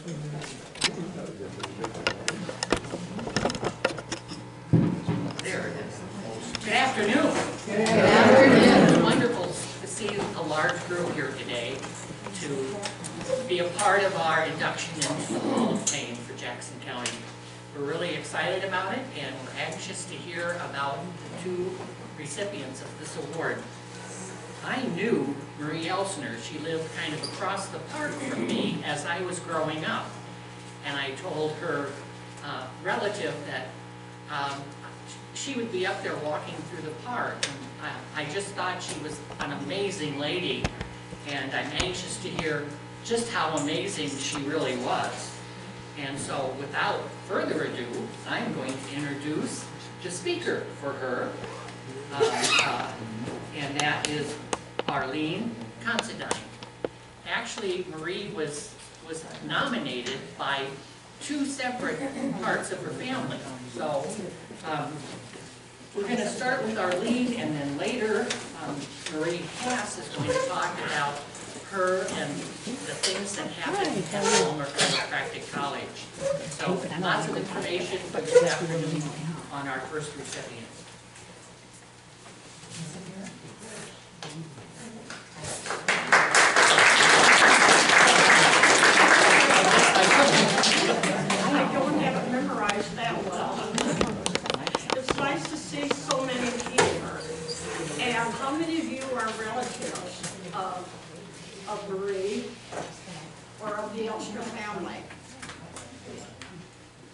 There it is. Good afternoon. Good afternoon. It's wonderful to see a large group here today to be a part of our induction into the Hall of Fame for Jackson County. We're really excited about it, and we're anxious to hear about the two recipients of this award. I knew Marie Elsner. She lived kind of across the park from me as I was growing up. And I told her relative that she would be up there walking through the park. And I just thought she was an amazing lady, and I'm anxious to hear just how amazing she really was. And so without further ado, I'm going to introduce the speaker for her, and that is Arlene Considine. Actually, Marie was nominated by two separate parts of her family. So we're going to start with Arlene, and then later Marie Hass is going to talk about her and the things that happened at Elsner Chiropractic College. So lots of information for this afternoon on our first recipient. I don't have it memorized that well. It's nice to see so many here. And how many of you are relatives of Marie or of the Elsner family?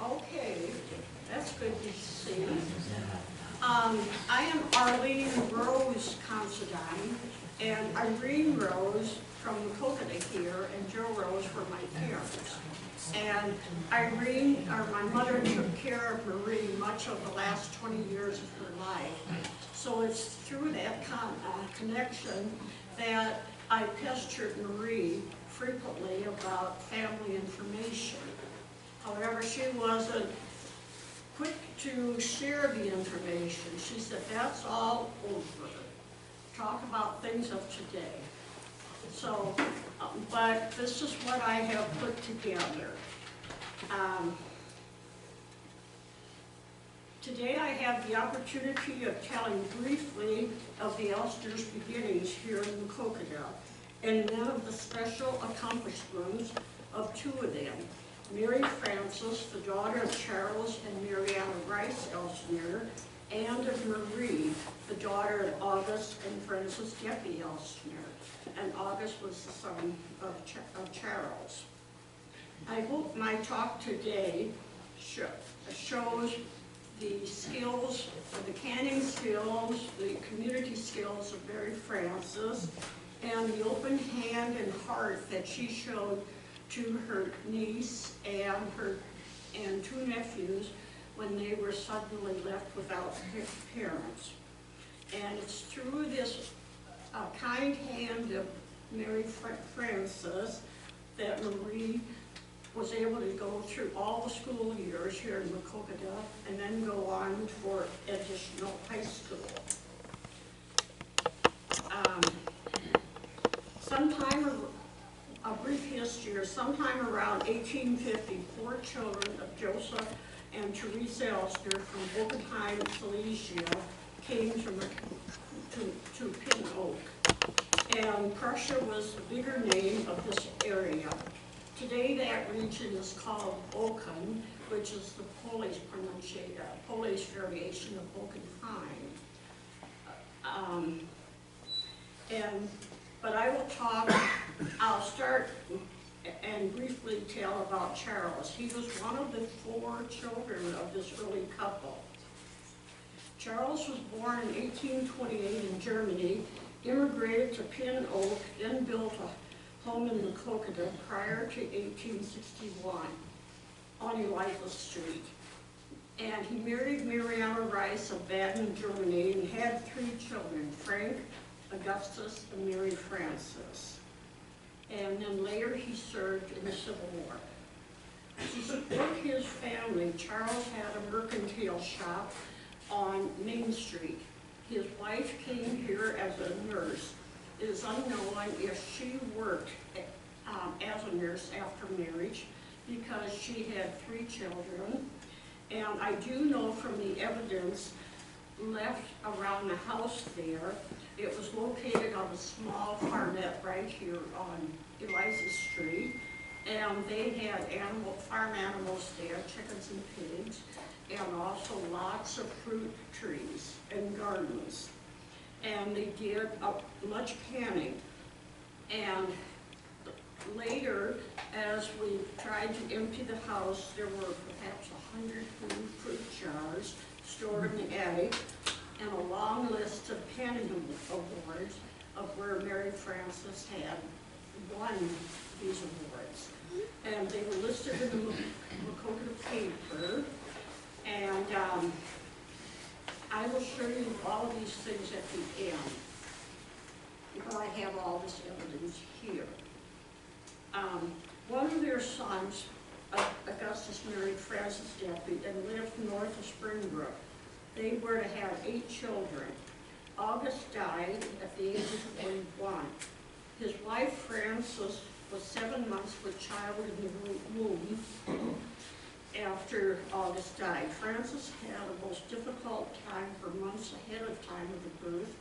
Okay, that's good to see. I am Arlene Rose Considine, and Irene Rose from Coconut here, and Joe Rose were my parents. And Irene, or my mother, took care of Marie much of the last 20 years of her life. So it's through that connection that I pestered Marie frequently about family information. However, she wasn't quick to share the information. She said, that's all over. Talk about things of today. So, but this is what I have put together. Today I have the opportunity of telling briefly of the Elsner's beginnings here in Coconut, and then of the special accomplishments of two of them. Mary Frances, the daughter of Charles and Mariana Rice Elsner, and of Marie, the daughter of August and Frances Geppy Elsner. And August was the son of Charles. I hope my talk today shows the skills, the canning skills, the community skills of Mary Frances, and the open hand and heart that she showed to her niece and two nephews when they were suddenly left without parents. And it's through this kind hand of Mary Frances that Marie was able to go through all the school years here in Coconut and then go on for additional high school. A brief history, or sometime around 1850, 4 children of Joseph and Teresa Elsner from Bockenheim, Silesia, came to Pin Oak. And Prussia was the bigger name of this area. Today that region is called Oken, which is the Polish pronunciation, Polish variation of Bockenheim. But I will I'll start and briefly tell about Charles. He was one of the 4 children of this early couple. Charles was born in 1828 in Germany, immigrated to Pin Oak, then built a home in the Coconut prior to 1861 on Eliza Street. And he married Mariana Rice of Baden, Germany, and had 3 children, Frank, Augustus, and Mary Frances. And then later he served in the Civil War. To support his family, Charles had a mercantile shop on Main Street. His wife came here as a nurse. It is unknown if she worked as a nurse after marriage, because she had 3 children. And I do know from the evidence left around the house there, it was located on a small farmette right here on Eliza Street. And they had farm animals there, chickens and pigs, and also lots of fruit trees and gardens. And they did much canning. And later, as we tried to empty the house, there were perhaps 100 fruit jars stored in the attic, and a long list of canning awards of where Mary Frances had won these awards. And they were listed in the Makota paper, and I will show you all of these things at the end, but I have all this evidence here. One of their sons, Augustus, married Frances Duffy and lived north of Springbrook. They were to have 8 children. August died at the age of 41. His wife, Frances, was 7 months with child in the womb after August died. Frances had a most difficult time for months ahead of time of the birth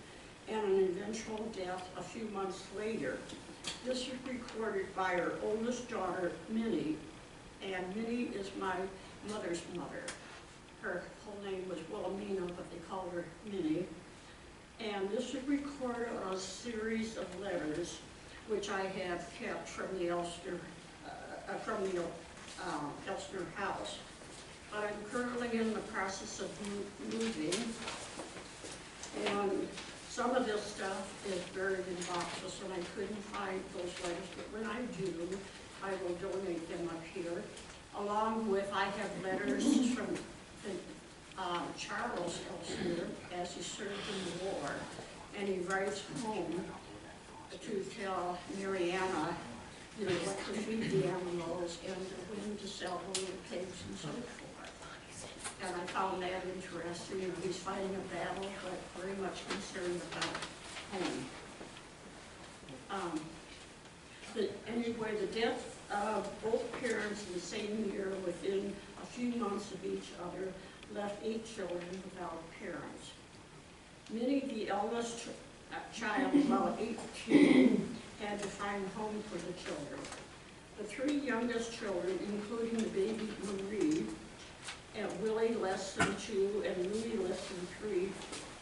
and an eventual death a few months later. This is recorded by her oldest daughter, Minnie, and Minnie is my mother's mother. Her whole name was Wilhelmina, but they called her Minnie. And this is recorded on a series of letters, which I have kept from the Elsner house. But I'm currently in the process of moving, and some of this stuff is buried in boxes, and I couldn't find those letters, but when I do, I will donate them up here. Along with, I have letters from Charles Elsner, as he served in the war, and he writes home to tell Mariana, you know, what to feed the animals and when to sell the little pigs and so forth. And I found that interesting. He's fighting a battle, but very much concerned about home. Anyway, the death of both parents in the same year, within a few months of each other, left 8 children without parents. Minnie, the eldest child, about 18, had to find a home for the children. The 3 youngest children, including the baby Marie, and Willie less than 2 and Louie less than 3,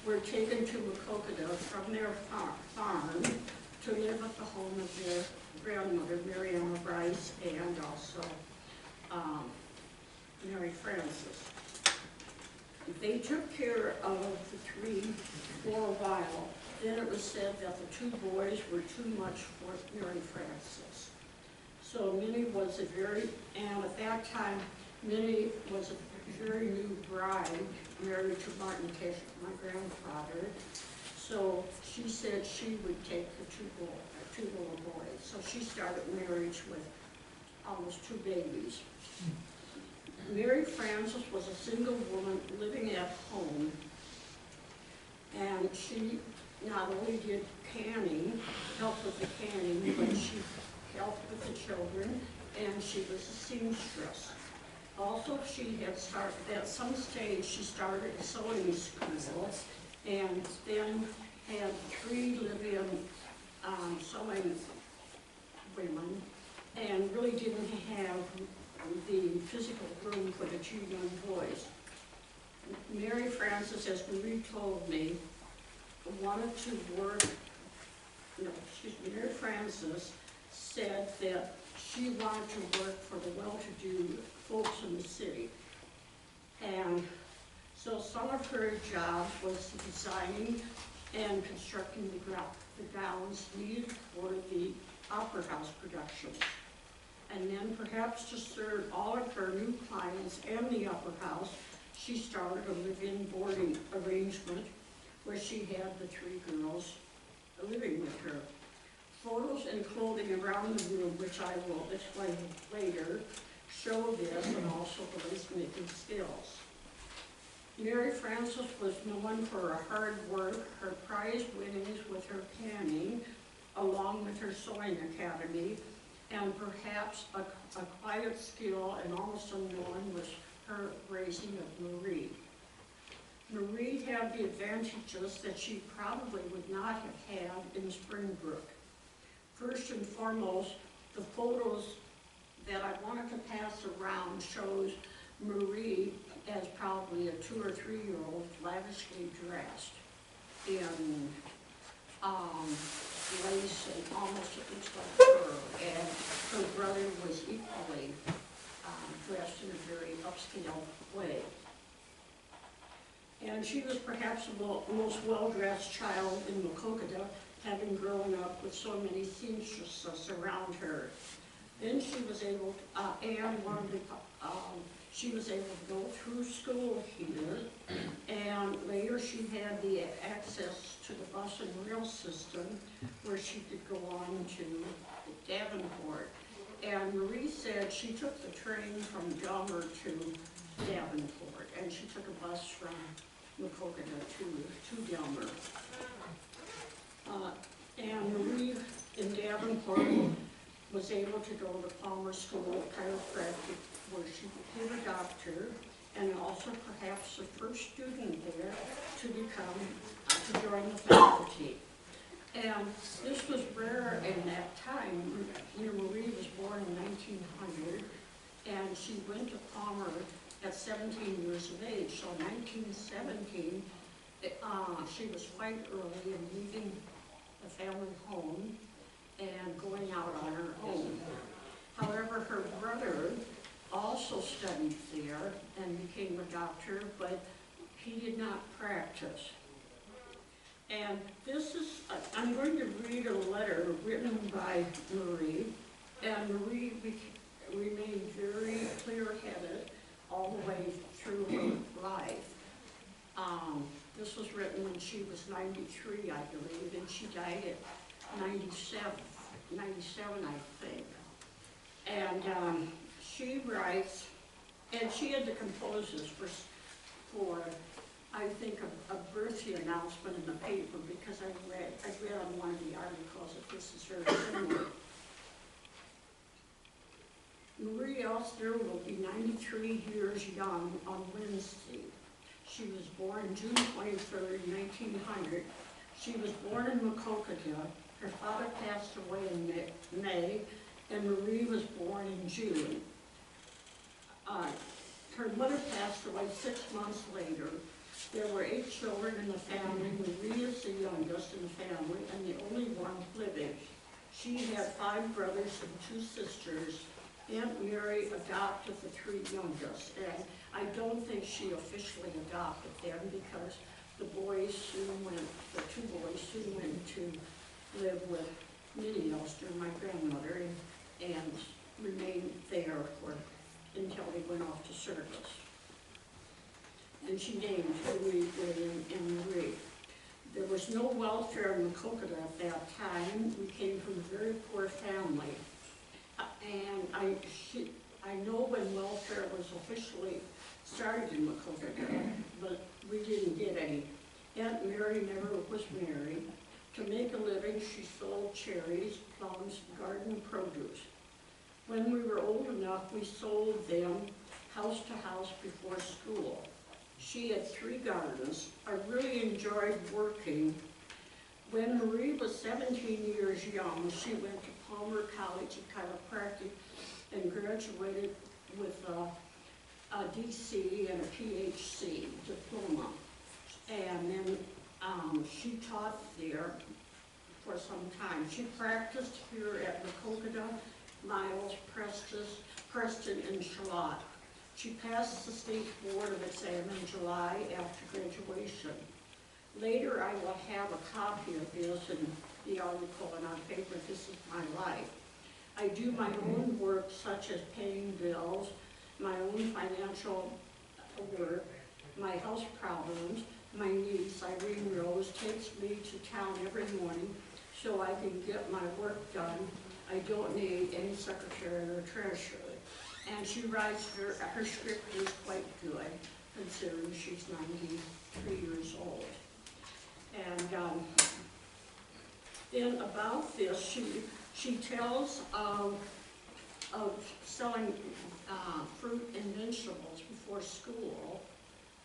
were taken to Makokada from their farm to live at the home of their grandmother, Mariana Bryce, and also Mary Frances. They took care of the 3 for a while. Then it was said that the 2 boys were too much for Mary Frances. So Minnie was and at that time, Minnie was a very new bride, married to Martin Tisch, my grandfather. So she said she would take the 2 little boys. So she started marriage with almost 2 babies. Mary Frances was a single woman living at home, and she not only did canning, helped with the canning, but she helped with the children, and she was a seamstress. Also, she had started, at some stage, she started a sewing school, and then had 3 live-in sewing women, and really didn't have the physical room for the 2 young boys. Mary Frances, as Marie told me, wanted to work, Mary Frances said that she wanted to work for the well-to-do folks in the city. And so some of her jobs was designing and constructing the gowns needed for the Opera House productions. And then perhaps to serve all of her new clients and the Opera House, she started a live-in boarding arrangement where she had the 3 girls living with her. Photos and clothing around the room, which I will explain later, show this and also the lace-making skills. Mary Frances was known for her hard work, her prize winnings with her canning, along with her sewing academy, and perhaps a quiet skill and almost unknown was her raising of Marie. Marie had the advantages that she probably would not have had in Springbrook. First and foremost, the photos that I wanted to pass around shows Marie as probably a 2 or 3 year old, lavishly dressed in lace, and almost it looks like her, and her brother was equally dressed in a very upscale way. And she was perhaps the most well-dressed child in Macokota, having grown up with so many seamstresses around her. Then she was able to, she was able to go through school here, and later she had the access to the bus and rail system where she could go on to Davenport. And Marie said she took the train from Delmer to Davenport, and she took a bus from Macokota to Delmer. And Marie in Davenport was able to go to Palmer School of Chiropractic, where she became a doctor, and also perhaps the first student there to join the faculty. And this was rare in that time. Marie was born in 1900, and she went to Palmer at 17 years of age. So in 1917, she was quite early in leaving the family home and going out on her own. However, her brother also studied there and became a doctor, but he did not practice. And this is, I'm going to read a letter written by Marie, and Marie remained very clear-headed all the way through her life. This was written when she was 93, I believe, and she died at 97, I think. And she writes, and she had to compose this for I think, a birthday announcement in the paper, because I read on one of the articles that this is very similar. Marie Elsner will be 93 years young on Wednesday. She was born June 23rd, 1900. She was born in Macokota. Her father passed away in May, and Marie was born in June. Her mother passed away 6 months later. There were 8 children in the family. Marie is the youngest in the family and the only one living. She had 5 brothers and 2 sisters. Aunt Mary adopted the 3 youngest, and I don't think she officially adopted them because the 2 boys soon went to live with Minnie Elsner, my grandmother, and remained there until they went off to service. And she named Louis, William, and Marie. There was no welfare in Macokota at that time. We came from a very poor family. And I know when welfare was officially started in Macokota, but we didn't get any. Aunt Mary never was married. To make a living, she sold cherries, plums, garden produce. When we were old enough, we sold them house to house before school. She had 3 gardens. I really enjoyed working. When Marie was 17 years young, she went to Palmer College of Chiropractic and graduated with a DC and a PhD diploma. And then she taught there for some time. She practiced here at Macokota, Miles, Preston, and Charlotte. She passed the state board of exam in July after graduation. Later, I will have a copy of this in the article and on paper. This is my life. I do my own work, such as paying bills, my own financial work, my house problems. My niece, Irene Rose, takes me to town every morning so I can get my work done. I don't need any secretary or treasurer. And she writes, her script is quite good, considering she's 93 years old. And then about this, she tells selling fruit and vegetables before school.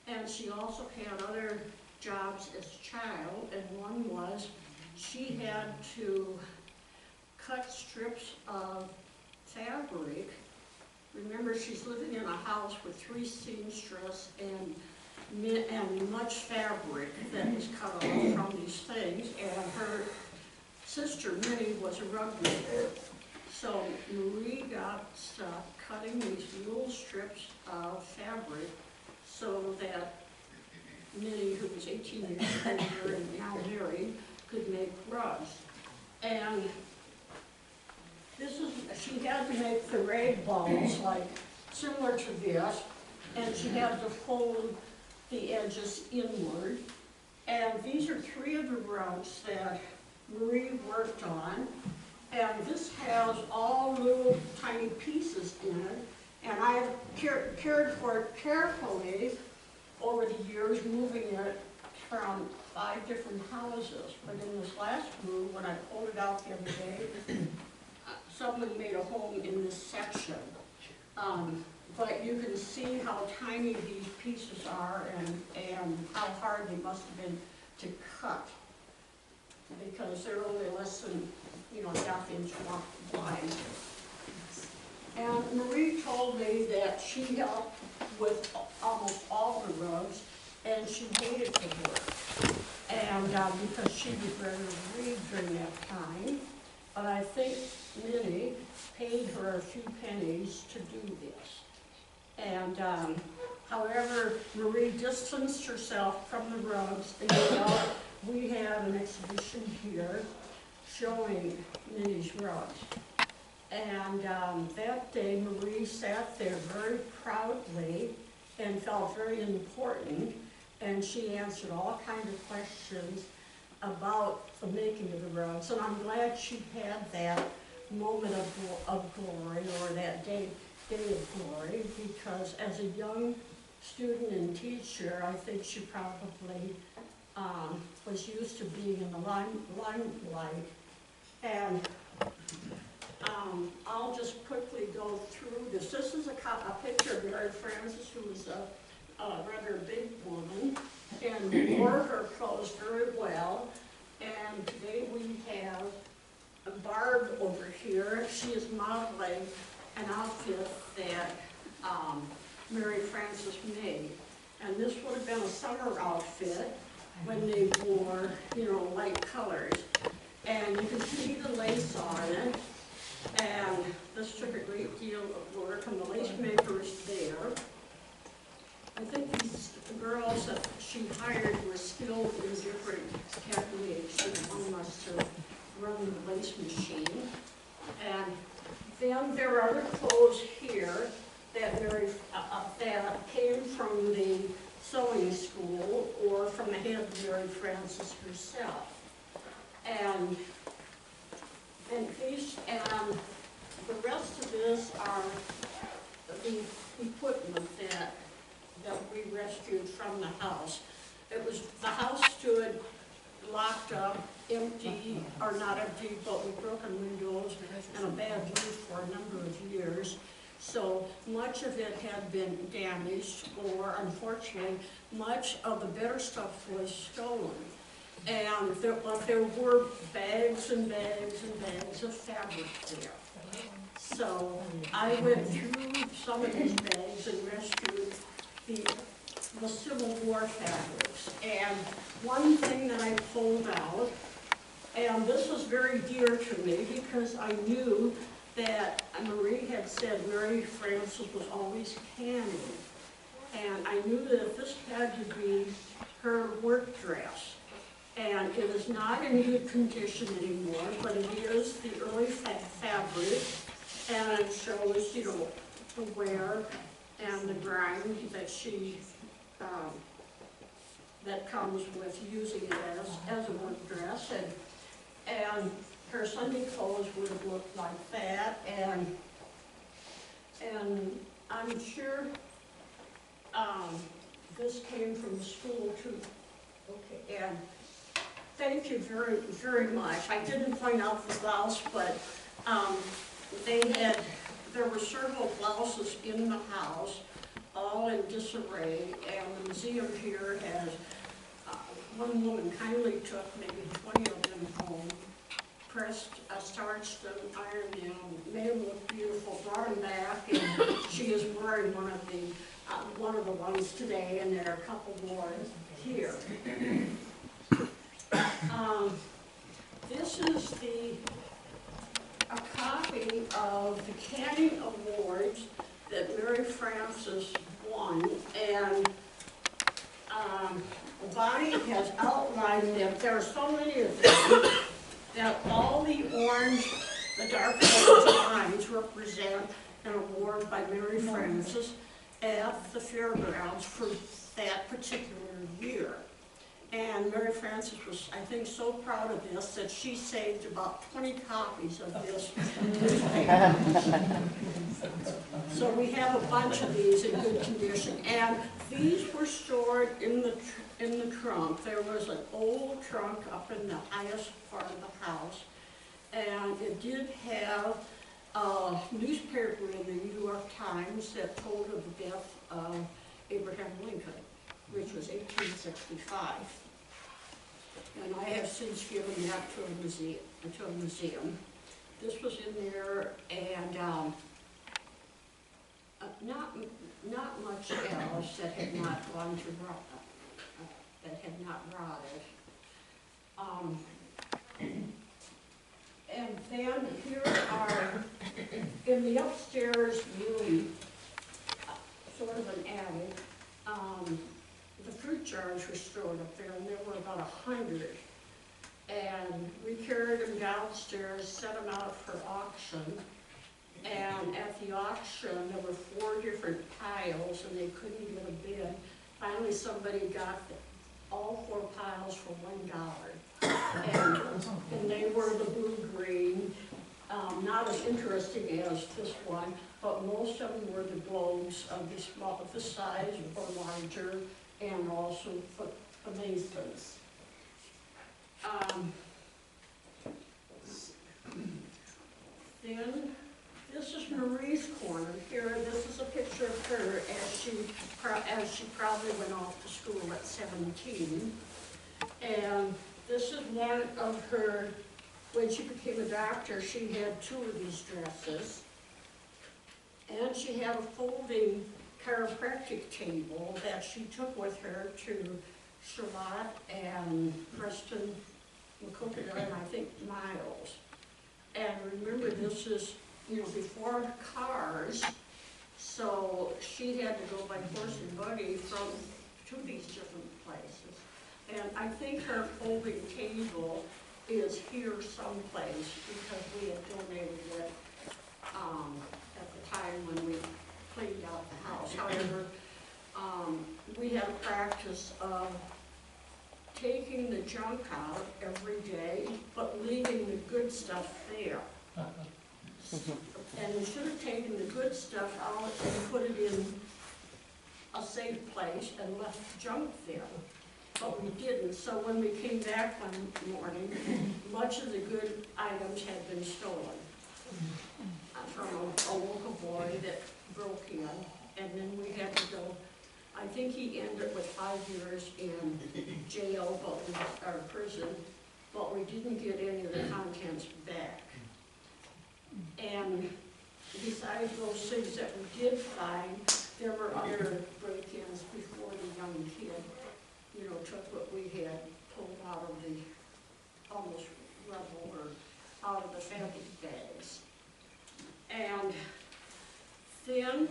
And she also had other jobs as a child, and one was she had to cut strips of fabric. Remember, she's living in a house with 3 seamstresses and much fabric that was cut off from these things, and her sister Minnie was a rug maker. So Marie got stuck cutting these little strips of fabric so that Minnie, who was 18 years older and now married, could make rugs. And she had to make the rag balls like similar to this, and she had to fold the edges inward. And these are 3 of the rugs that Marie worked on. And this has all little tiny pieces in it. And I have cared for it carefully over the years, moving it from 5 different houses. But in this last move, when I pulled it out the other day, someone made a home in this section. But you can see how tiny these pieces are and how hard they must have been to cut, because they're only less than, ½ inch wide. And Marie told me that she helped with almost all the rugs, and she hated the work. And because she would rather read during that time, but I think Minnie paid her a few pennies to do this. And however, Marie distanced herself from the rugs, and we have an exhibition here showing Minnie's rugs. And that day, Marie sat there very proudly and felt very important, and she answered all kinds of questions about the making of the rugs. And I'm glad she had that moment of glory, or that day of glory, because as a young student and teacher, I think she probably was used to being in the limelight. And I'll just quickly go through this. This is a picture of Mary Frances, who was a rather big woman, and wore her clothes very well. And today we have Barb over here. She is modeling an outfit that Mary Frances made. And this would have been a summer outfit when they wore, light colors. And you can see the lace on it. And this took a great deal of work, and the lace maker is there. I think these girls that she hired were skilled in different techniques, and one must have run the lace machine. And then there are other clothes here that that came from the sewing school or from the head of Mary Frances herself. And the rest of this are the equipment that we rescued from the house. The house stood locked up, empty, or not empty, but with broken windows and a bad roof for a number of years. So much of it had been damaged, or unfortunately, much of the better stuff was stolen. And there were bags and bags and bags of fabric there. So I went through some of these bags and rescued the Civil War fabrics. And one thing that I pulled out, and this was very dear to me because I knew that Marie had said Mary Frances was always canning. And I knew that this had to be her work dress. And it is not in good condition anymore, but it is the early fabric, and it shows, the wear and the grime that she, that comes with using it as a work dress. And her Sunday clothes would have looked like that, and I'm sure this came from the school too. Okay, and thank you very, very much. I didn't point out the blouse, but there were several blouses in the house, all in disarray, and the museum here has, one woman kindly took maybe 20 of them home, pressed, starched them, ironed them, made them look beautiful, brought them back, and she is wearing one of the ones today, and there are a couple more here. This is a copy of the Canning Awards that Mary Frances won, and Bonnie has outlined them. There are so many of them that all the orange, the dark orange lines represent an award by Mary Frances at the fairgrounds for that particular year. And Mary Frances was, I think, so proud of this that she saved about 20 copies of this newspaper. So we have a bunch of these in good condition. And these were stored in the trunk. There was an old trunk up in the highest part of the house. And it did have a newspaper in the New York Times that told of the death of Abraham Lincoln, which was 1865. And I have since given that to a museum. This was in there, and not much else that had not gone to that had not rotted. And then here are, in the upstairs room, sort of an attic, the fruit jars were stored up there, and there were about 100. And we carried them downstairs, set them out for auction. And at the auction, there were 4 different piles, and they couldn't get a bid. Finally, somebody got all 4 piles for $1. And they were the blue-green, not as interesting as this one, but most of them were the globes of this size or larger, and also amazements. Then this is Marie's corner here. This is a picture of her as she probably went off to school at 17. And this is one of her, when she became a doctor, she had 2 of these dresses. And she had a folding chiropractic table that she took with her to Charlotte and Preston, McCookadoo, and I think Miles. And remember, this is, before cars, so she had to go by horse and buggy to these different places. And I think her folding table is here someplace because we had donated it at the time when we cleaned out the house. However, we had a practice of taking the junk out every day, but leaving the good stuff there. And we should have taken the good stuff out and put it in a safe place and left junk there. But we didn't. So when we came back one morning, much of the good items had been stolen from a local boy that broke in, and then we had to go. I think he ended with 5 years in jail, or prison, but we didn't get any of the contents back. And besides those things that we did find, there were other break-ins before the young kid, took what we had pulled out of the almost rubble or out of the fabric bags. And then,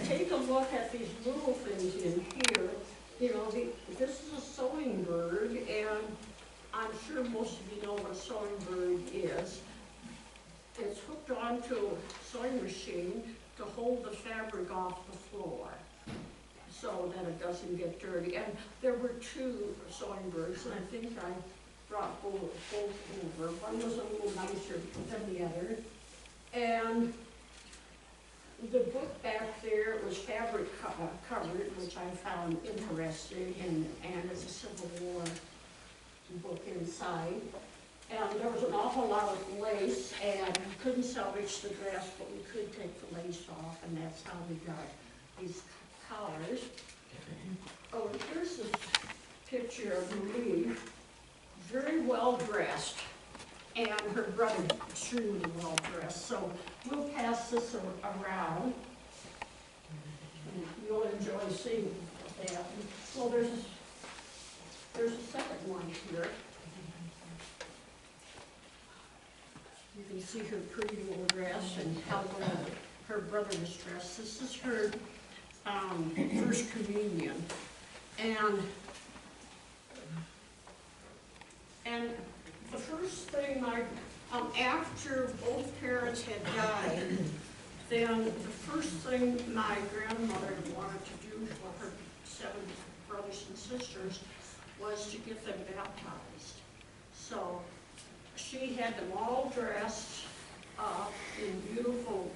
take a look at these little things in here. This is a sewing bird, and I'm sure most of you know what a sewing bird is. It's hooked onto a sewing machine to hold the fabric off the floor so that it doesn't get dirty. And there were 2 sewing birds, and I think I brought both over. One was a little nicer than the other. And the book back there was fabric covered, which I found interesting, and it's a pull out lace, and we couldn't salvage the dress, but we could take the lace off, and that's how we got these collars. Oh, and here's this picture of Marie, very well dressed, and her brother extremely well dressed. So we'll pass this around, and you'll enjoy seeing that. Well, there's a second one here. You can see her pretty little dress and how well her brother was dressed. This is her first communion. And the first thing after both parents had died, then the first thing my grandmother wanted to do for her 7 brothers and sisters was to get them baptized. So she had them all dressed in beautiful,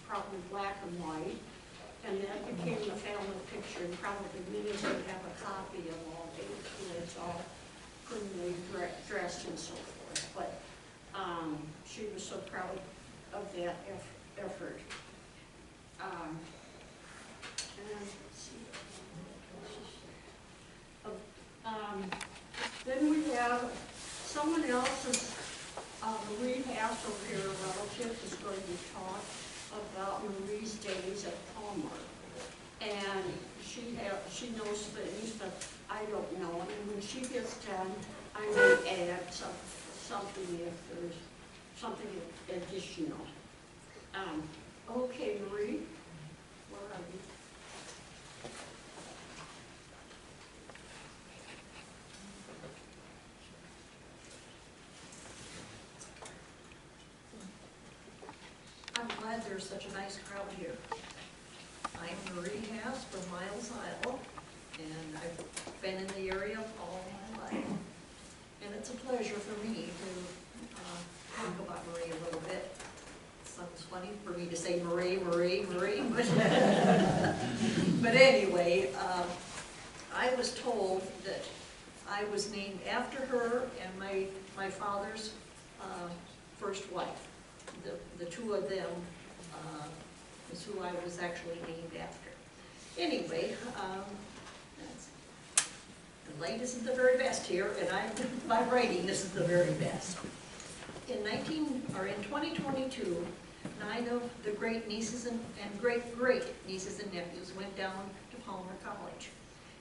probably black and white, and that became the family picture, and probably many of you have a copy of all these, and it's all prettily dressed and so forth. But she was so proud of that effort. And let's see. Then we have someone else's, Marie Hassel here, a relative, is going to talk about Marie's days at Palmer. And she knows things that I don't know, and when she gets done, I may add something if there's something additional. Okay, Marie, where are you? I'm glad there's such a nice crowd here. I'm Marie Hass from Miles, Iowa, and I've been in the area all my life. And it's a pleasure for me to talk about Marie a little bit. It sounds funny for me to say Marie, but anyway, I was told that I was named after her and my father's first wife. The two of them is who I was actually named after. Anyway, the light isn't the very best here, and my writing isn't the very best. In 2022, 9 of the great nieces and great nieces and nephews went down to Palmer College,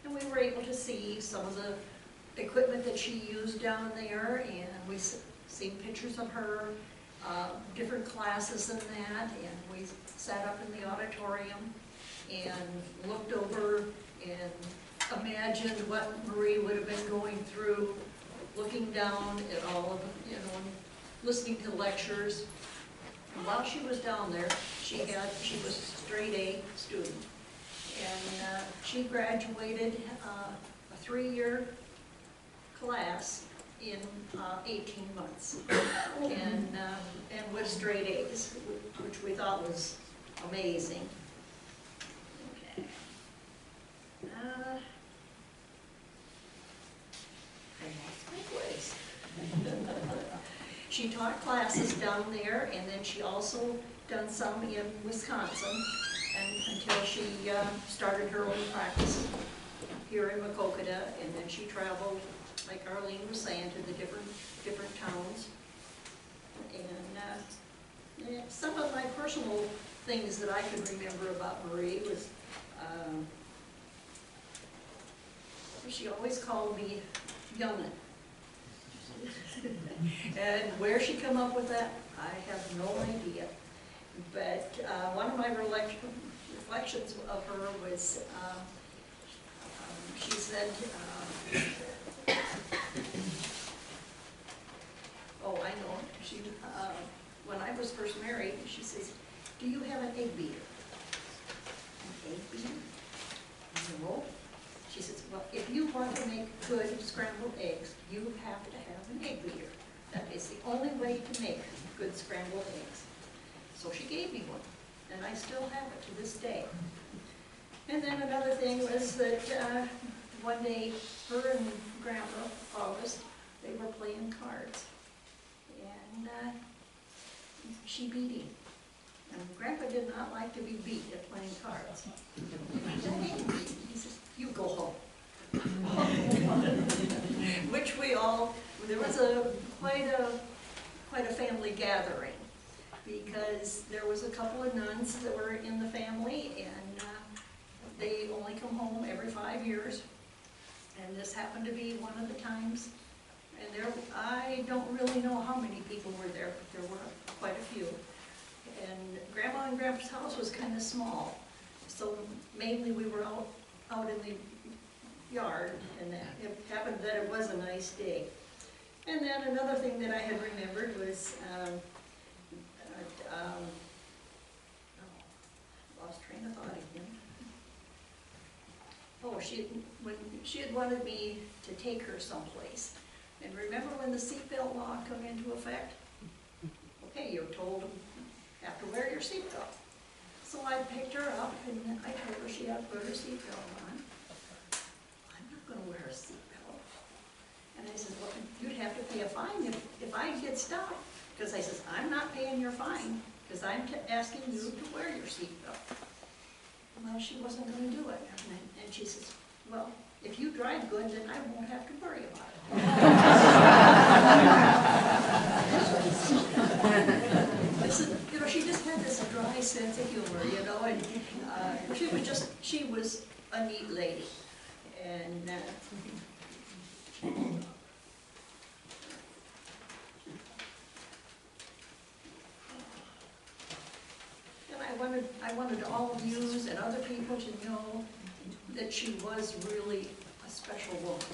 and we were able to see some of the equipment that she used down there, and we seen pictures of her. Different classes and that, and we sat up in the auditorium and looked over and imagined what Marie would have been going through, looking down at all of, listening to lectures. And while she was down there, she was a straight A student, and she graduated a 3-year class in 18 months, and with straight A's, which we thought was amazing. Okay. I lost my place. She taught classes down there, and then she also done some in Wisconsin, and until she started her own practice here in Makokada, and then she traveled, like Arlene was saying, to the different towns. And some of my personal things that I can remember about Marie was she always called me young'un. And where she come up with that, I have no idea. But one of my reflections of her was she said, oh, I know. She, when I was first married, she says, "Do you have an egg beater?" An egg beater? No. She says, "Well, if you want to make good scrambled eggs, you have to have an egg beater. That is the only way to make good scrambled eggs." So she gave me one, and I still have it to this day. And then another thing was that one day, her and Grandma, August, they were playing cards. And she beat him. And Grandpa did not like to be beat at playing cards. He says, "You go home." Which we all, there was quite a family gathering, because there was a couple of nuns that were in the family, and they only come home every 5 years. And this happened to be one of the times. And there, I don't really know how many people were there, but there were quite a few. And Grandma and Grandpa's house was kind of small, so mainly we were out in the yard, and that it happened that it was a nice day. And then another thing that I had remembered was, lost train of thought again. Oh, when she had wanted me to take her someplace. And remember when the seatbelt law come into effect? Okay, you're told you have to wear your seatbelt. So I picked her up and I told her she had to put her seatbelt on. I'm not going to wear a seatbelt. And I said, well, you'd have to pay a fine if I get stopped. Because I says, I'm not paying your fine because I'm asking you to wear your seatbelt. Well, she wasn't going to do it. And she says, well, if you drive good, then I won't have to worry about it. Listen, you know, she just had this dry sense of humor, you know, and she was a neat lady. And I wanted all of you and other people to know that she was really a special woman.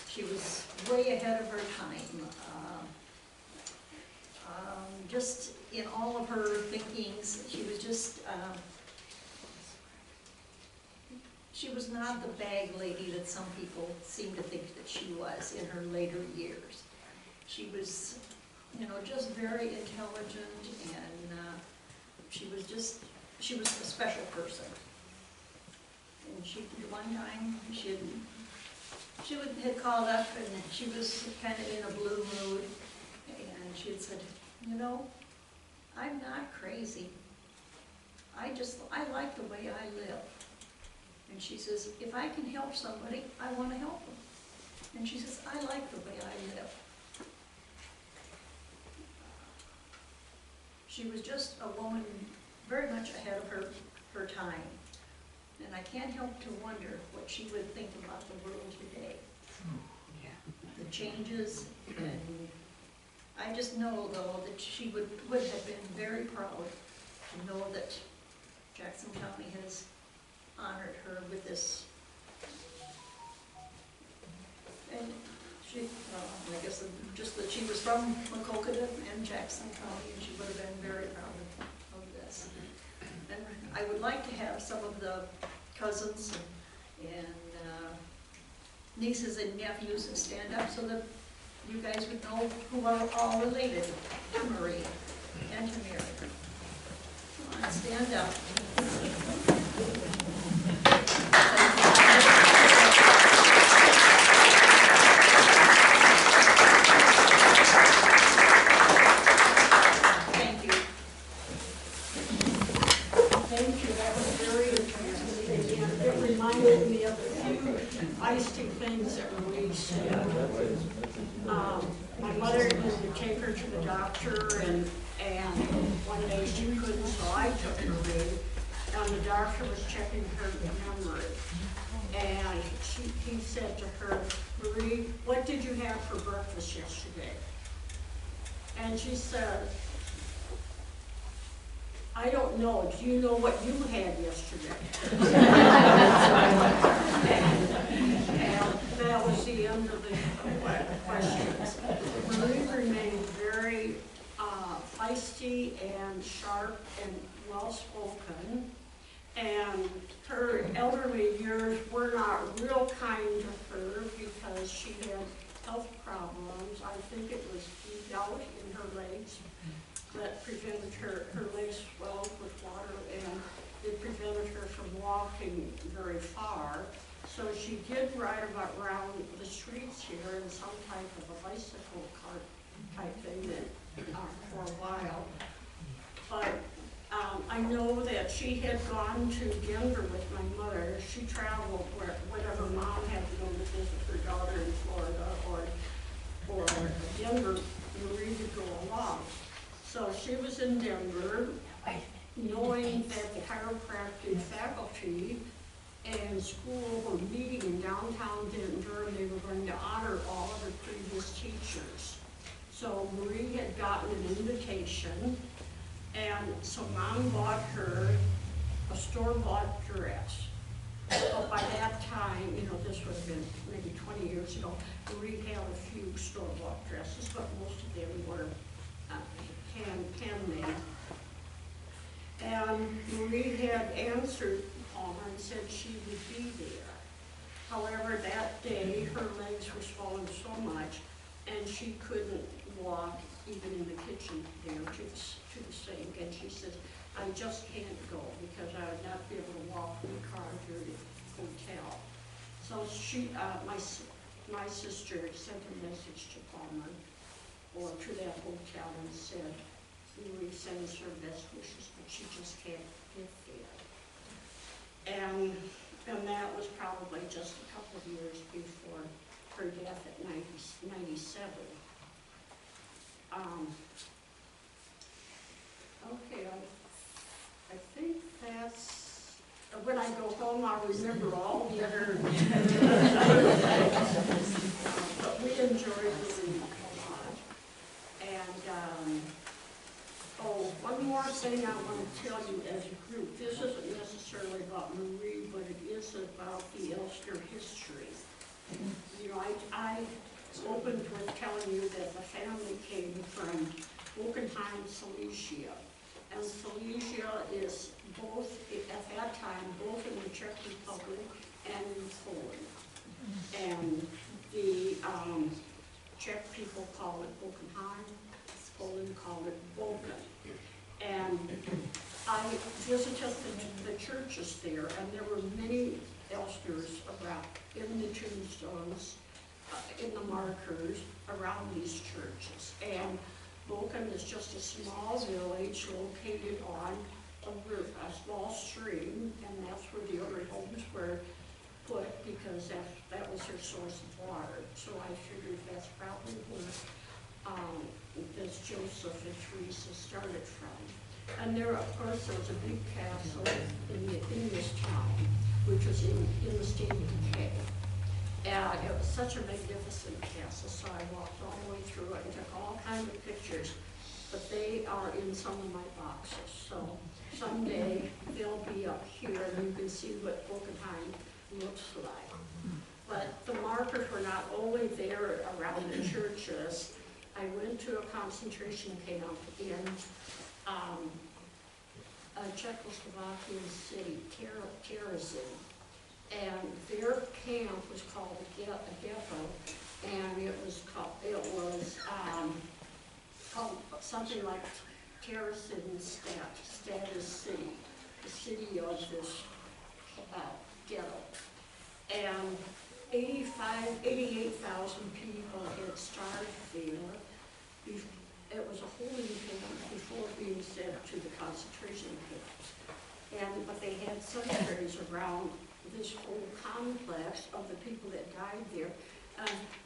She was way ahead of her time. Just in all of her thinkings, she was just, she was not the bag lady that some people seem to think that she was in her later years. She was, you know, just very intelligent, and she was a special person. And one time, she had called up, and she was kind of in a blue mood, and she had said, you know, I'm not crazy. I like the way I live. And she says, if I can help somebody, I want to help them. And she says, I like the way I live. She was just a woman very much ahead of her time. And I can't help to wonder what she would think about the world today. The changes, and I just know, though, that she would have been very proud to know that Jackson County has honored her with this. And she, I guess just that she was from Macokota and Jackson County, and she would have been very proud of this. And I would like to have some of the cousins and nieces and nephews stand up so that you guys would know who are all related to Marie and to Mary. Come on, stand up. Thank you. Thank you, that was very interesting, and it reminded me of a few feisty things that Marie said. My mother used to take her to the doctor, and one day she couldn't, so I took Marie, and the doctor was checking her memory. And he said to her, Marie, what did you have for breakfast yesterday? And she said, I don't know. Do you know what you had yesterday? and that was the end of the questions. Marie remained very feisty and sharp and well-spoken. And her elderly years were not real kind to her because she had health problems. I think it was gout in her legs that prevented her legs swelled with water, and it prevented her from walking very far. So she did ride about around the streets here in some type of a bicycle cart type thing that, for a while. I know that she had gone to Denver with my mother. She traveled whenever Mom had to go to visit her daughter in Florida or Denver, Marie would go along. So she was in Denver, knowing that the chiropractic faculty and school were meeting in downtown Denver, and they were going to honor all of her previous teachers. So Marie had gotten an invitation, and so Mom bought her a store-bought dress. But by that time, you know, this would have been maybe 20 years ago, Marie had a few store-bought dresses, but most of them were handmade. And Marie had answered Palmer and said she would be there. However, that day, her legs were swollen so much, and she couldn't walk even in the kitchen there to the sink. And she says, I just can't go because I would not be able to walk from the car to the hotel. So she, my sister sent a message to Palmer or to that hotel and said, Marie sends her best wishes, but she just can't get there. And that was probably just a couple of years before her death at 97. Okay, I think that's, when I go home, I'll remember all the other, but we enjoyed living a lot. And, oh, one more thing I want to tell you as a group. This isn't necessarily about Marie, but it is about the Elsner history. You know, I opened with telling you that the family came from Bockenheim, Silesia. And Silesia is both, at that time, both in the Czech Republic and in Poland. And the Czech people call it Bockenheim, Poland called it Boken. And I visited the churches there, and there were many Elsners around in the tombstones, in the markers around these churches. And Boken is just a small village located on a small stream, and that's where the early homes were put because that was their source of water. So I figured that's probably where this Joseph and Teresa started from. And there, of course, there was a big castle in this town, which was in the state of decay. And it was such a magnificent castle, so I walked all the way through it and took all kinds of pictures, but they are in some of my boxes. So someday they'll be up here and you can see what Bockenheim looks like. But the markers were not only there around the churches. I went to a concentration camp in a Czechoslovakian city, Terezin. And their camp was called a ghetto, and it was called something like Terezin Status City, the city of this ghetto. And 88,000 people had starved there. It was a holding camp before being sent to the concentration camps. But they had cemeteries around this whole complex of the people that died there.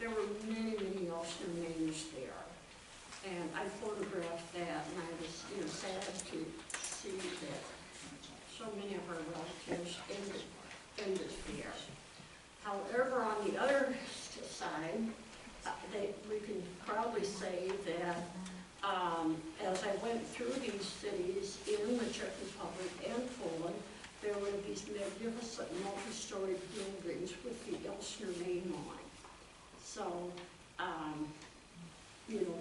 There were many, many Elsner names there. And I photographed that, and I was, you know, sad to see that so many of our relatives ended there. However, on the other side, we can probably say that as I went through these cities in the Czech Republic and Poland, there were these magnificent multi-story buildings with the Elsner name on it. So, you know,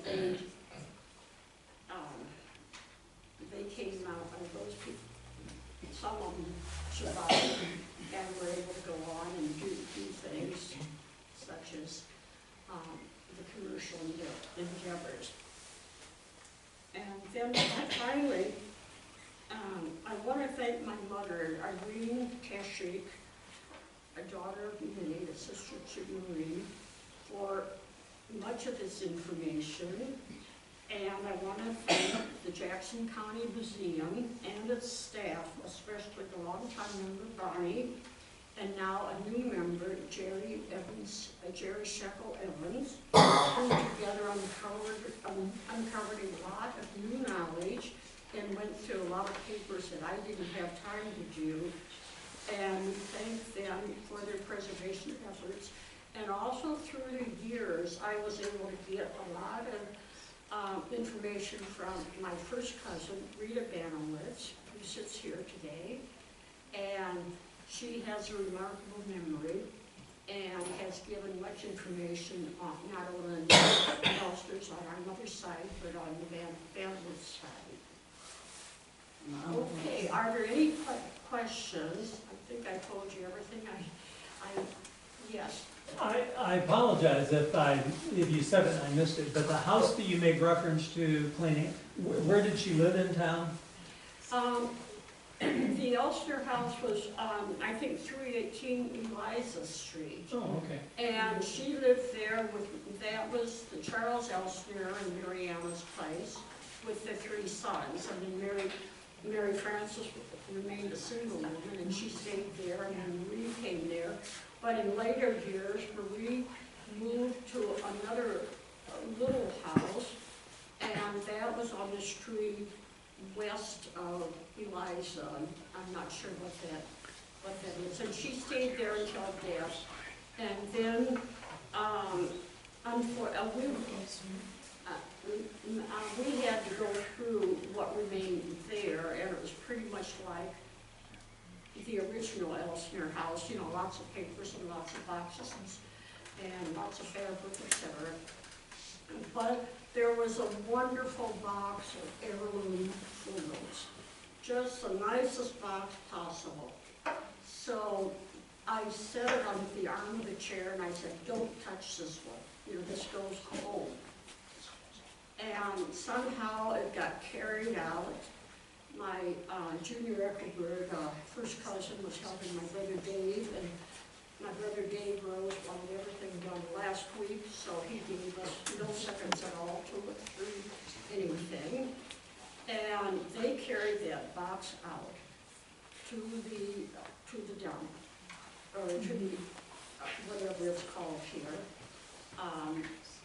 they came out, and those people, some of them survived and were able to go on and do things such as the commercial endeavors. And then finally, I want to thank my mother, Irene Kashik, a daughter of Minnie, a sister to Marie, for much of this information. And I want to thank the Jackson County Museum and its staff, especially the longtime member Bonnie, and now a new member, Jerry Shekel Evans, who together uncovered a lot of new knowledge and went through a lot of papers that I didn't have time to do. And we thank them for their preservation efforts. And also through the years, I was able to get a lot of information from my first cousin, Rita Banowitz, who sits here today. And she has a remarkable memory and has given much information on not only on the Elsters on our mother's side, but on the Banowitz side. Okay, are there any questions? I think I told you everything yes. I apologize if you said it and I missed it, but the house that you made reference to cleaning, where did she live in town? The Elsner house was, I think, 318 Eliza Street. Oh, okay. And she lived there with, that was the Charles Elsner and Mary Anna's place with the 3 sons. And then Mary Frances remained a single woman, and she stayed there, and then Marie came there. But in later years, Marie moved to another little house, and that was on the street west of Eliza. I'm not sure what that is. And she stayed there until death. And then we had to go through what remained there, and it was pretty much like the original Elsner house, you know, lots of papers and lots of boxes and lots of fabric, etc. But there was a wonderful box of heirloom photos, just the nicest box possible. So I set it on the arm of the chair and I said, don't touch this one, you know, this goes home. And somehow it got carried out. My Junior Eckelberg, first cousin, was helping my brother Dave, and my brother Dave Rose wanted everything done last week, so he gave us no seconds at all to look through anything. And they carried that box out to the dump, or to the, whatever it's called here.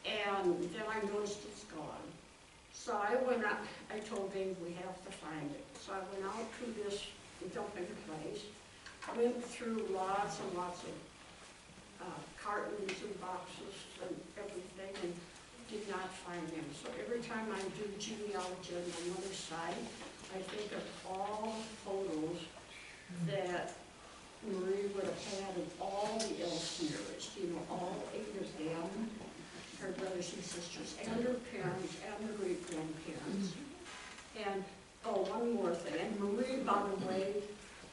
And then I noticed it's gone. So I went out, I told Dave we have to find it. So I went out to this dumping place, went through lots and lots of cartons and boxes and everything, and did not find them. So every time I do genealogy on my mother's side, I think of all the photos that Marie would have had of all the Elsners, you know, all 8 of them, her brothers and sisters, and her parents, and her great-grandparents. And, oh, one more thing, and Marie, by the way,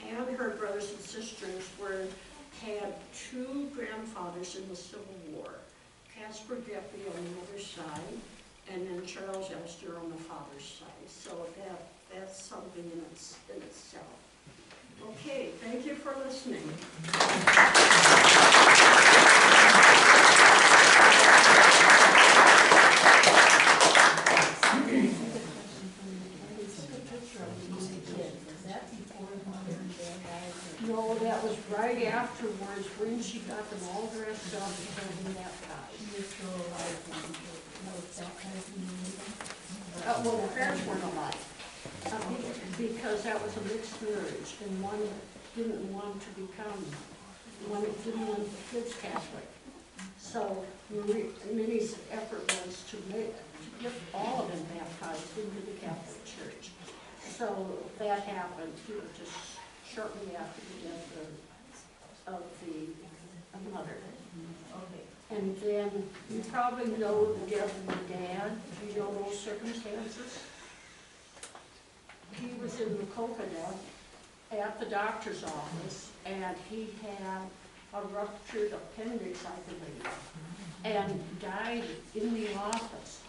and her brothers and sisters had 2 grandfathers in the Civil War, Caspar Geppy on the mother's side, and then Charles Elster on the father's side. So that's something in itself. Okay, thank you for listening. No, that was right afterwards when she got them all dressed up and had them baptized. Well, the parents weren't alive. Because that was a mixed marriage, and one didn't want to become, one didn't want the kids Catholic. So Minnie's effort was to get all of them baptized into the Catholic Church. So that happened just shortly after the death of the mother. And then you probably know the death of the dad. Do you know those circumstances? He was in Macokota at the doctor's office, and he had a ruptured appendix, I believe, and died in the office.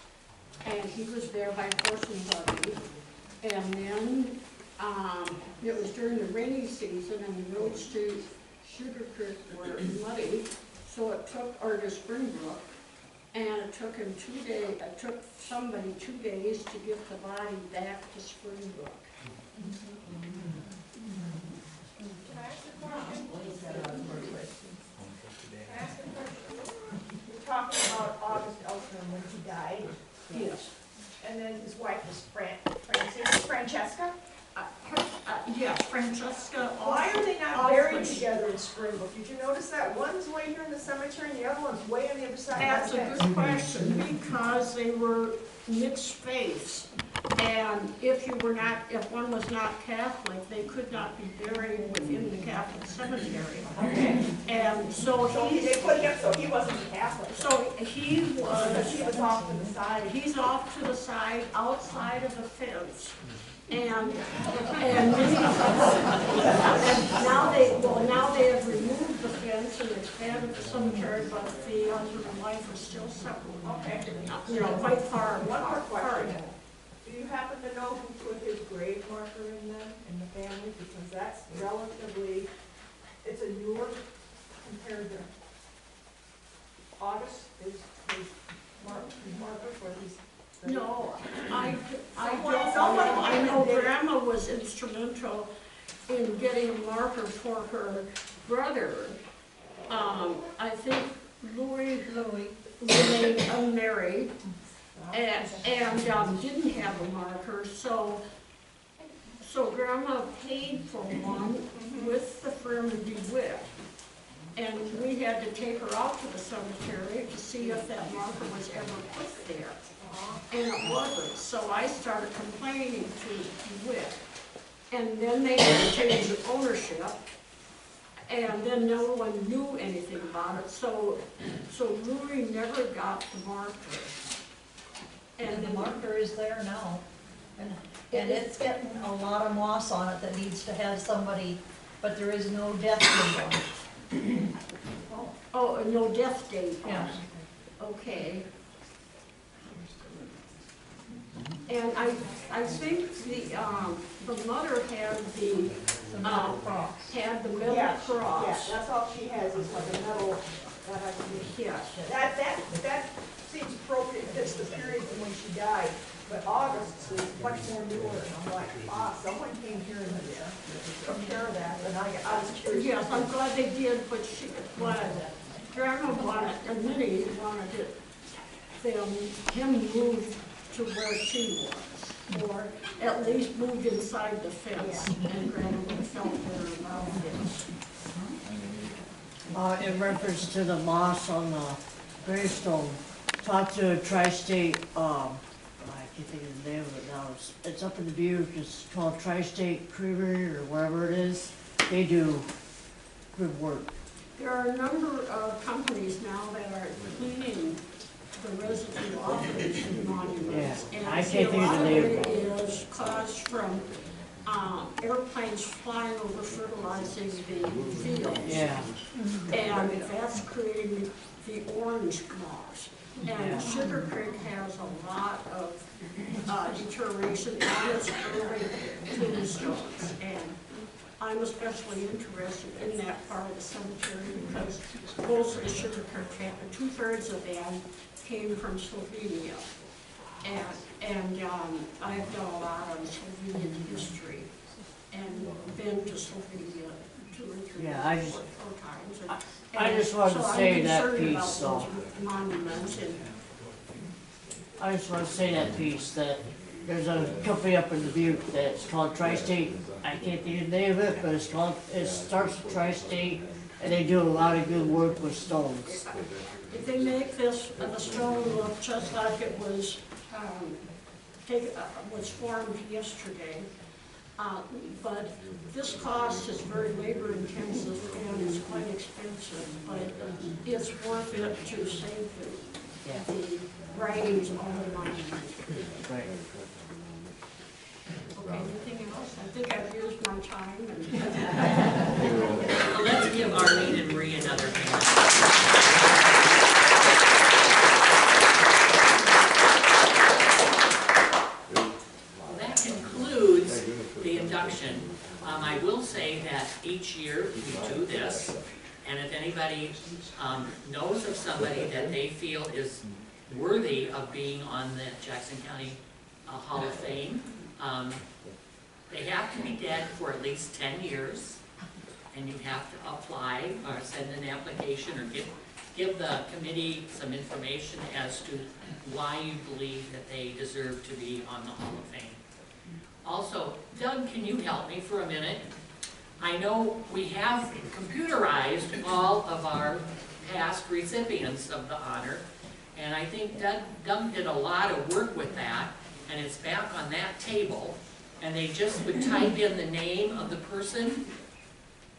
And he was there by horse and buggy, and then it was during the rainy season, and the roads to Sugar Creek were muddy, so it took, or to Springbrook, And it took him 2 days, it took somebody 2 days to get the body back to Springbrook. Can I ask a question? Can I ask a question? You're talking about August Elsner when he died, Yes. and then his wife was Francesca? Yes, Francesca. Why are they not Osprey. buried together in Springbrook? Did you notice that? One's way here in the cemetery and the other one's way on the other side That's of a the fence. good question, because they were mixed faiths. And if one was not Catholic, they could not be buried within the Catholic cemetery. Okay. And so So they put him, so he wasn't Catholic. so he Because he was off to the side. he's off to the side, outside of the fence. And now they have removed the fence and expanded the cemetery, but the husband and wife are still separate. Okay. You know, quite far One more apart. question. Do you happen to know who put his grave marker in then, in the family? Because that's relatively, it's a newer compared to August, his marker for his. No, I Someone- don't someone know. I know did it. Grandma was instrumental in getting a marker for her brother. I think Louis remained unmarried and didn't have a marker, so Grandma paid for one with the firm of DeWitt. And we had to take her out to the cemetery to see if that marker was ever put there. And it wasn't, so I started complaining to DeWitt. And then they had to change the ownership, and then no one knew anything about it, so Louis never got the marker. And the marker is there now. And it's getting a lot of moss on it that needs to have somebody, but there is no death date on it. Oh, no death date. Yeah. Okay. And I think the mother had the Cross. had the metal Yeah, cross. that's all she has is like a metal, Yes. that seems appropriate, fits the period from when she died. But August is much more newer, and I'm like, someone came here and took care of that, and I was curious. Yes, I'm glad they did, but Grandma wanted, and Minnie wanted him moved to where she was, or at least moved inside the fence, and Grandma would have felt better about this. In reference to the moss on the gravestone, talked to a tri-state, I can't think of the name of it now, it's up in the Butte, it's called Tri-State Creamery or wherever it is. They do good work. There are a number of companies now that are cleaning the residue off of the monuments. Yeah, And I see, can't a think of lot the of name it of it. is caused from airplanes flying over fertilizing the fields. Yeah, And that's creating the orange moss. And Sugar Creek has a lot of deterioration on its early tombstones. And I'm especially interested in that part of the cemetery because most of the Sugar Creek family, 2/3 of them came from Slovenia. And I've done a lot on Slovenian history and been to Slovenia 2 or 3 Yeah, I or just- 4 times. I just wanted to say that piece, So I'm concerned about those monuments and I just want to say that piece, that there's a company up in the Butte that's called Tri-State, I can't think of the name of it, but it starts with Tri-State, and they do a lot of good work with stones. if they make the stone look just like it was, was formed yesterday. But this cost is very labor intensive and it's quite expensive, but it's worth it to save the writings on the monument. Right. Okay, anything else? I think I've used my time. Well, let's give Arlene and Marie another hand. Well, that concludes the induction. I will say that each year we do this, and if anybody knows of somebody that they feel is worthy of being on the Jackson County Hall of Fame. They have to be dead for at least 10 years, and you have to apply or send an application or give the committee some information as to why you believe that they deserve to be on the Hall of Fame. Also, Doug, can you help me for a minute? I know we have computerized all of our past recipients of the honor, and I think Doug did a lot of work with that, and it's back on that table, and they just would type in the name of the person.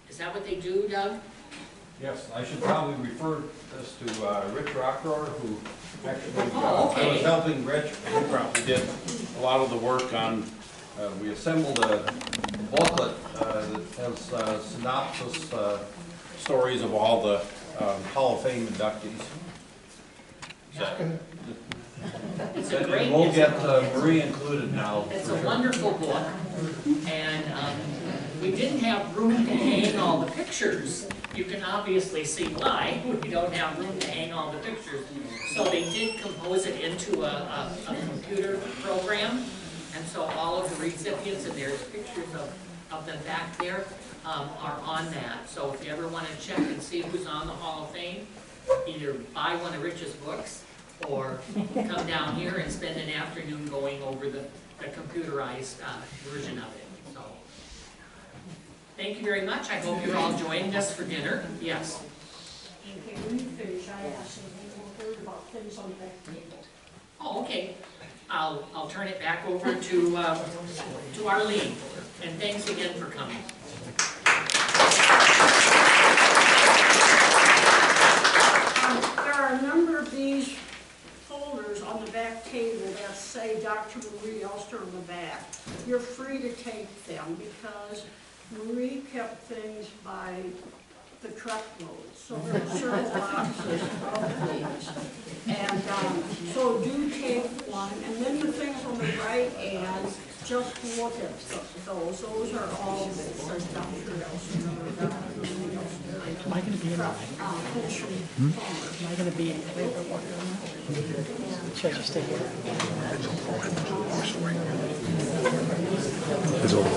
Is that what they do, Doug? Yes, I should probably refer this to Rich Rockroar, who actually, Oh, okay. I was helping Rich, he probably did a lot of the work on, we assembled a booklet that has synopsis stories of all the Hall of Fame inductees. It's a great, And we'll get Marie included now. it's a wonderful book, and we didn't have room to hang all the pictures. You can obviously see why we don't have room to hang all the pictures. So they did compose it into a computer program, and so all of the recipients, and there's pictures of them back there, are on that. So if you ever want to check and see who's on the Hall of Fame, either buy one of Rich's books or come down here and spend an afternoon going over the computerized version of it. So, thank you very much. I hope you're all joining us for dinner. Yes. Okay, when you finish, I asked them, they were worried about things on the back table. Oh, okay. I'll turn it back over to Arlene. And thanks again for coming. There are a number of these folders on the back table that say Dr. Marie Elsner on the back. You're free to take them because Marie kept things by the truckload. So there are several boxes of these. And so do take one. And then the things on the right hand, just look at those. Those are all that says Dr. Elsner, Dr. Marie Elsner. Am I going to be in line? Am I going to be in paperwork? Should I just stay here? It's over.